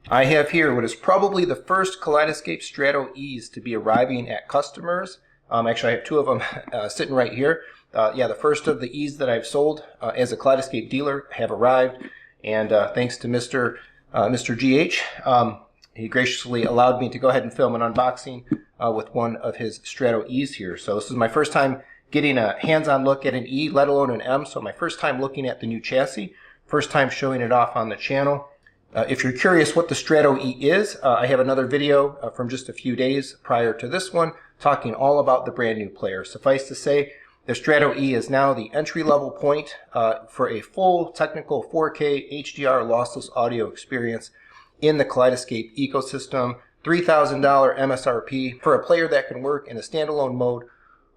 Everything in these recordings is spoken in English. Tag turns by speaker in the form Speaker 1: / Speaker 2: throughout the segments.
Speaker 1: I have here what is probably the first Kaleidescape Strato E's to be arriving at customers. Actually, I have two of them sitting right here. Yeah, the first of the E's that I've sold as a Kaleidescape dealer have arrived, and thanks to Mr. GH, he graciously allowed me to go ahead and film an unboxing with one of his Strato E's here. So this is my first time getting a hands-on look at an E, let alone an M. So my first time looking at the new chassis, first time showing it off on the channel. If you're curious what the Strato E is, I have another video from just a few days prior to this one talking all about the brand new player. Suffice to say, the Strato E is now the entry-level point for a full technical 4K HDR lossless audio experience in the Kaleidescape ecosystem. $3,000 MSRP for a player that can work in a standalone mode,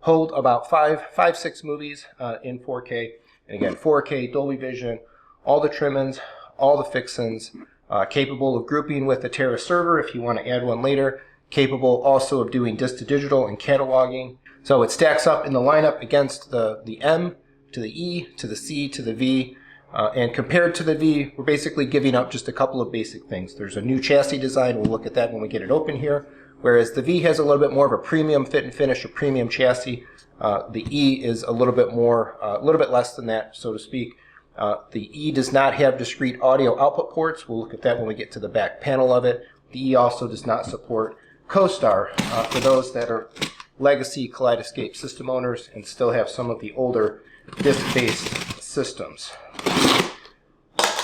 Speaker 1: hold about 6 movies in 4K, and again 4K Dolby Vision, all the trimmings, all the fixins, capable of grouping with the Terra server if you want to add one later, capable also of doing disc to digital and cataloging. So it stacks up in the lineup against the M to the E to the C to the V, and compared to the V, we're basically giving up just a couple of basic things. There's a new chassis design, we'll look at that when we get it open here, whereas the V has a little bit more of a premium fit and finish, a premium chassis. The E is a little bit more, a little bit less than that, so to speak. The E does not have discrete audio output ports. We'll look at that when we get to the back panel of it. The E also does not support Co-Star for those that are legacy Kaleidescape system owners and still have some of the older disc-based systems.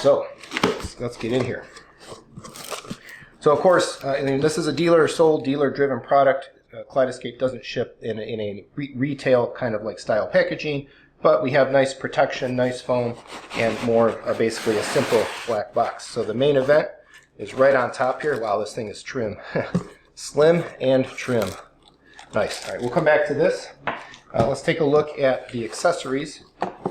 Speaker 1: So let's get in here. So of course, this is a dealer-sold, dealer-driven product. Kaleidescape doesn't ship in a retail kind of like style packaging, but we have nice protection, nice foam, and more basically a simple black box. So the main event is right on top here. Wow, this thing is trim. Slim and trim. Nice. All right, we'll come back to this. Let's take a look at the accessories.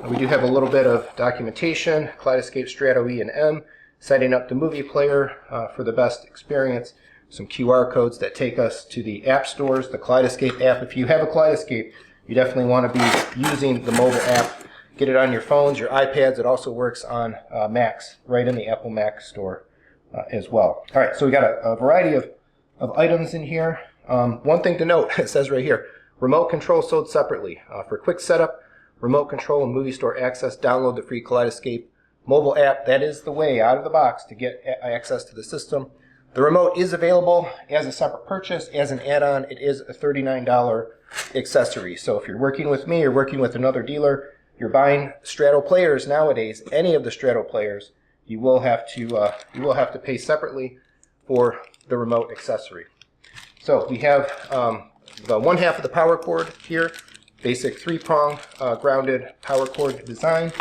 Speaker 1: We do have a little bit of documentation, Kaleidescape Strato E and M, setting up the movie player for the best experience, some QR codes that take us to the app stores, the Kaleidescape app. If you have a Kaleidescape, you definitely want to be using the mobile app. Get it on your phones, your iPads. It also works on Macs, right in the Apple Mac store as well. All right, so we got a variety of items in here. One thing to note, it says right here, remote control sold separately. For quick setup, remote control and movie store access, download the free Kaleidescape mobile app. That is the way out of the box to get access to the system. The remote is available as a separate purchase. As an add-on, it is a $39 accessory. So if you're working with me or working with another dealer, you're buying Strato players nowadays, any of the Strato players, you will have to pay separately for the remote accessory. So we have the one half of the power cord here, basic 3-prong grounded power cord design,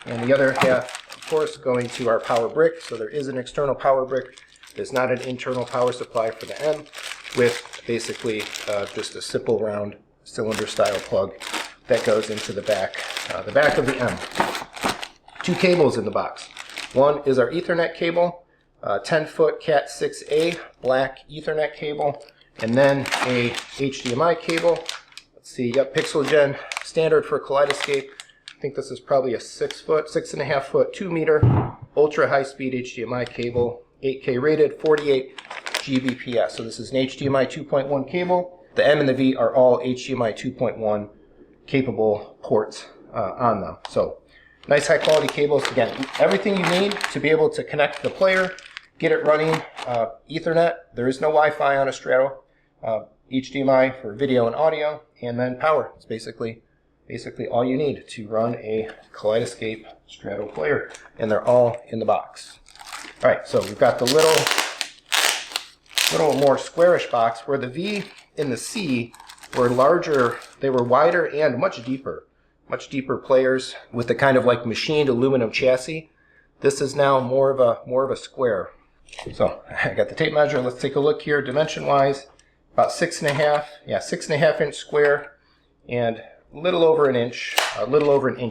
Speaker 1: and the other half, of course, going to our power brick. So there is an external power brick. There's not an internal power supply for the M, with basically just a simple round cylinder style plug that goes into the back of the M. 2 cables in the box. One is our Ethernet cable, 10-foot Cat 6A black Ethernet cable, and then a HDMI cable. Let's see, yep, PixelGen standard for Kaleidescape. I think this is probably a 6.5 foot, 2 meter ultra high speed HDMI cable, 8K rated, 48 Gbps. So this is an HDMI 2.1 cable. The M and the V are all HDMI 2.1 capable ports on them. So nice high quality cables. Again, everything you need to be able to connect the player, get it running. Ethernet, there is no Wi-Fi on a Strato. HDMI for video and audio, and then power. It's basically all you need to run a Kaleidescape Strato player, and they're all in the box. All right, so we've got the little more squarish box where the V and the C were larger. They were wider and much deeper players with the kind of like machined aluminum chassis. This is now more of a square. So I got the tape measure. Let's take a look here, dimension-wise. About 6.5 inch square, and a little over an inch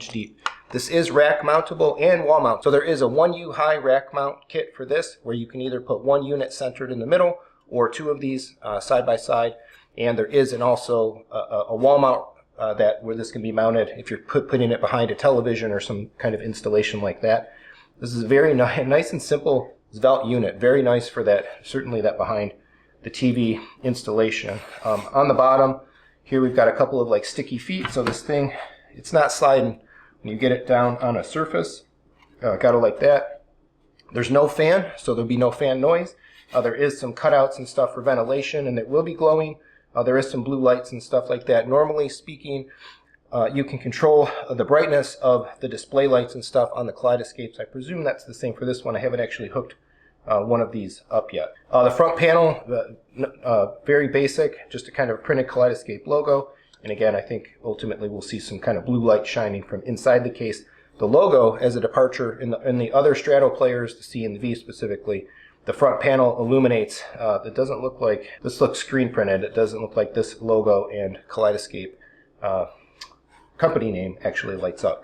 Speaker 1: deep. This is rack mountable and wall mount. So there is a 1U high rack mount kit for this, where you can either put one unit centered in the middle or 2 of these side by side. And there is also a wall mount where this can be mounted if you're putting it behind a television or some kind of installation like that. This is very nice and simple svelte unit. Very nice for that, certainly that behind the TV installation. On the bottom here we've got a couple of like sticky feet, so this thing, it's not sliding when you get it down on a surface. Got it like that. There's no fan, so there'll be no fan noise. There is some cutouts and stuff for ventilation, and it will be glowing. There is some blue lights and stuff like that. Normally speaking, you can control the brightness of the display lights and stuff on the Kaleidescapes. I presume that's the same for this one. I haven't actually hooked one of these up yet. The front panel, very basic, just a kind of printed Kaleidescape logo. And again, I think ultimately we'll see some kind of blue light shining from inside the case. The logo, as a departure in the other Strato players, the C and the V specifically, the front panel illuminates. It doesn't look like, this looks screen printed. It doesn't look like this logo and Kaleidescape company name actually lights up.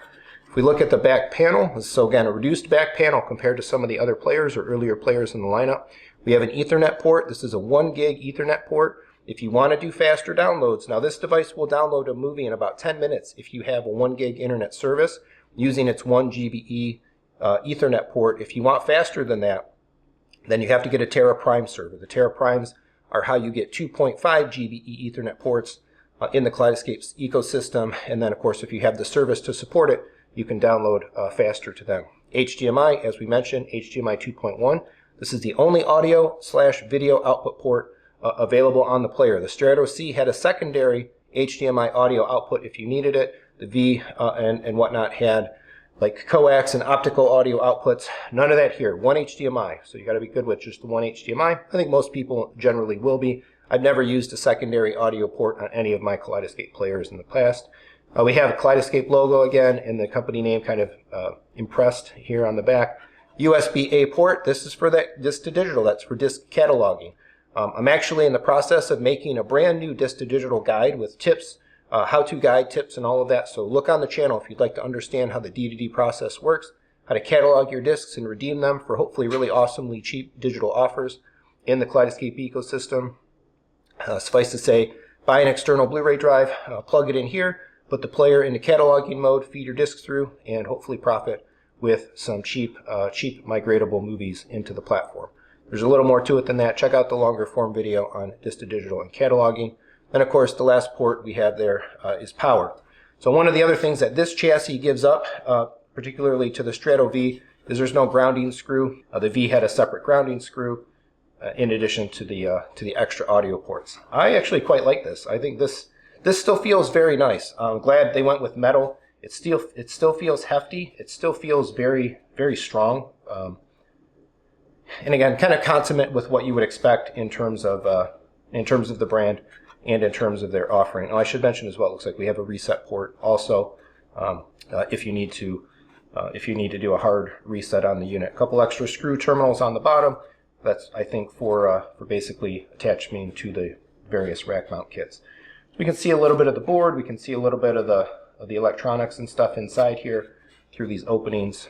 Speaker 1: If we look at the back panel, so again, a reduced back panel compared to some of the other players or earlier players in the lineup. We have an Ethernet port. This is a 1 gig Ethernet port. If you want to do faster downloads, now this device will download a movie in about 10 minutes if you have a 1 gig internet service using its 1 GBE Ethernet port. If you want faster than that, then you have to get a Terra Prime server. The Terra Primes are how you get 2.5 GBE Ethernet ports in the Kaleidescape ecosystem. And then, of course, if you have the service to support it, you can download faster to them. HDMI, as we mentioned, HDMI 2.1. This is the only audio/video output port available on the player. The Strato C had a secondary HDMI audio output if you needed it. The V and whatnot had like coax and optical audio outputs. None of that here. One HDMI. So you got to be good with just the one HDMI. I think most people generally will be. I've never used a secondary audio port on any of my Kaleidescape players in the past. We have a Kaleidescape logo again and the company name kind of impressed here on the back. USB-A port. This is for that disc to digital. That's for disc cataloging. I'm actually in the process of making a brand new disc to digital guide with tips, how-to guide tips and all of that. So look on the channel if you'd like to understand how the D2D process works, how to catalog your discs and redeem them for hopefully really awesomely cheap digital offers in the Kaleidescape ecosystem. Suffice to say, buy an external Blu-ray drive, plug it in here, put the player into cataloging mode, feed your discs through, and hopefully profit with some cheap migratable movies into the platform. There's a little more to it than that. Check out the longer form video on disc to digital and cataloging. And of course, the last port we have there is power. So one of the other things that this chassis gives up, particularly to the Strato V, is there's no grounding screw. The V had a separate grounding screw in addition to the extra audio ports. I actually quite like this. I think this still feels very nice. I'm glad they went with metal. It still feels hefty. It still feels very, very strong. And again, kind of consummate with what you would expect in terms of the brand and in terms of their offering. Oh, I should mention as well, it looks like we have a reset port also if you need to do a hard reset on the unit. A couple extra screw terminals on the bottom. That's, I think, for basically attaching to the various rack mount kits. So we can see a little bit of the board. We can see a little bit of the electronics and stuff inside here through these openings.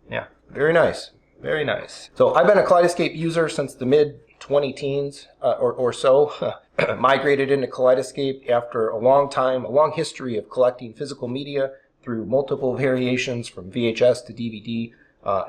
Speaker 1: Yeah, very nice. Very nice. So I've been a Kaleidescape user since the mid-20-teens or so. Migrated into Kaleidescape after a long history of collecting physical media through multiple variations from VHS to DVD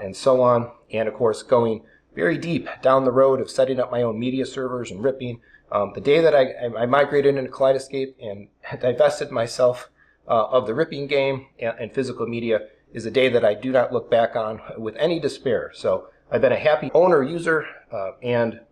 Speaker 1: and so on. And of course, going very deep down the road of setting up my own media servers and ripping. The day that I migrated into Kaleidescape and divested myself of the ripping game and physical media is a day that I do not look back on with any despair. So I've been a happy owner, user, and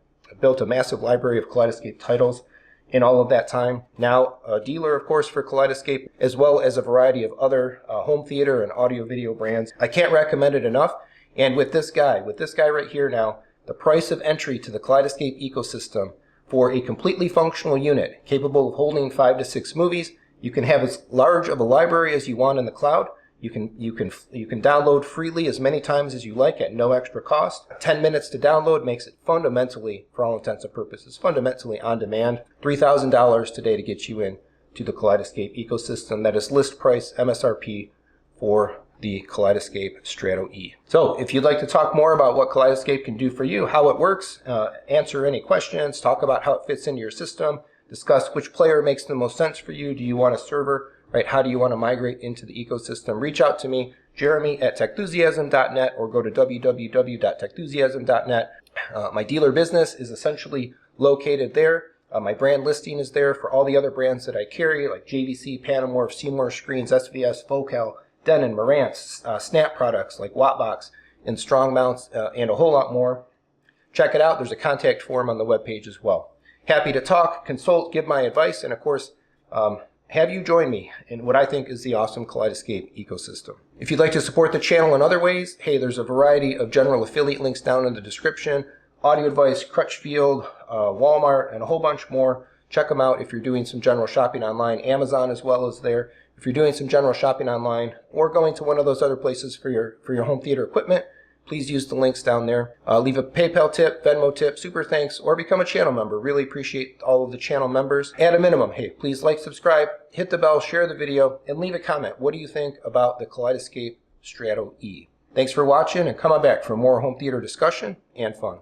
Speaker 1: built a massive library of Kaleidescape titles in all of that time. Now a dealer, of course, for Kaleidescape, as well as a variety of other home theater and audio-video brands. I can't recommend it enough. And with this guy right here now, the price of entry to the Kaleidescape ecosystem for a completely functional unit capable of holding 5 to 6 movies, you can have as large of a library as you want in the cloud. You can download freely as many times as you like at no extra cost. 10 minutes to download makes it fundamentally, for all intents and purposes, fundamentally on demand. $3,000 today to get you in to the Kaleidescape ecosystem. That is list price MSRP for the Kaleidescape Strato E. So if you'd like to talk more about what Kaleidescape can do for you, how it works, answer any questions, talk about how it fits into your system, discuss which player makes the most sense for you. Do you want a server? Right? How do you want to migrate into the ecosystem? Reach out to me. jeremy@techthusiasm.net, or go to www.techthusiasm.net. My dealer business is essentially located there. My brand listing is there for all the other brands that I carry, like JVC, Panamorph, Seymour Screens, SVS, Focal, Denon, Marantz, Snap products like Wattbox and Strong Mounts, and a whole lot more. Check it out. There's a contact form on the webpage as well. Happy to talk, consult, give my advice, and of course, have you join me in what I think is the awesome Kaleidescape ecosystem. If you'd like to support the channel in other ways, hey, there's a variety of general affiliate links down in the description. Audio Advice, Crutchfield, Walmart, and a whole bunch more. Check them out if you're doing some general shopping online. Amazon as well is there. If you're doing some general shopping online or going to one of those other places for your home theater equipment, please use the links down there. Leave a PayPal tip, Venmo tip, super thanks, or become a channel member. Really appreciate all of the channel members. At a minimum, hey, please like, subscribe, hit the bell, share the video, and leave a comment. What do you think about the Kaleidescape Strato E? Thanks for watching, and come on back for more home theater discussion and fun.